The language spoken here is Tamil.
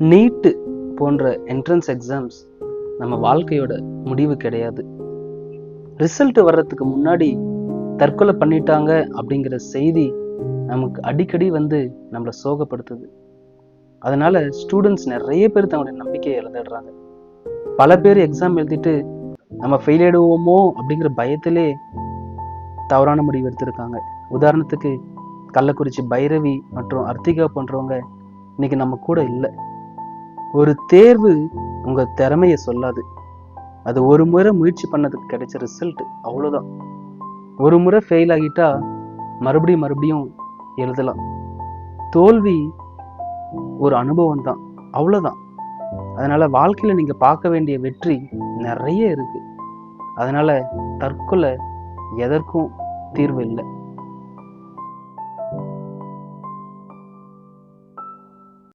நீட்டு போன்ற என்ட்ரன்ஸ் எக்ஸாம்ஸ் நம்ம வாழ்க்கையோட முடிவு கிடையாது. ரிசல்ட் வர்றதுக்கு முன்னாடி தற்கொலை பண்ணிட்டாங்க அப்படிங்கிற செய்தி நமக்கு அடிக்கடி வந்து நம்மளை சோகப்படுத்துது. அதனால ஸ்டூடெண்ட்ஸ் நிறைய பேர் தங்களுடைய நம்பிக்கையை இழந்துடுறாங்க. பல பேர் எக்ஸாம் எழுதிட்டு நம்ம ஃபெயில் ஆயிடுவோமோ அப்படிங்கிற பயத்திலே தவறான முடிவு எடுத்திருக்காங்க. உதாரணத்துக்கு கள்ளக்குறிச்சி பைரவி மற்றும் அர்த்திகா போன்றவங்க இன்னைக்கு நம்ம கூட இல்லை. ஒரு தேர்வு உங்க திறமைய சொல்லாது. அது ஒரு முறை முயற்சி பண்ணதுக்கு கிடைச்ச ரிசல்ட், அவ்வளவுதான். ஒரு முறை ஃபெயில் ஆகிட்டா மறுபடியும் எழுதலாம். தோல்வி ஒரு அனுபவம் தான், அவ்வளவுதான். அதனால வாழ்க்கையில நீங்க பார்க்க வேண்டிய வெற்றி நிறைய இருக்கு. அதனால தற்கொலை எதற்கும் தீர்வு இல்லை.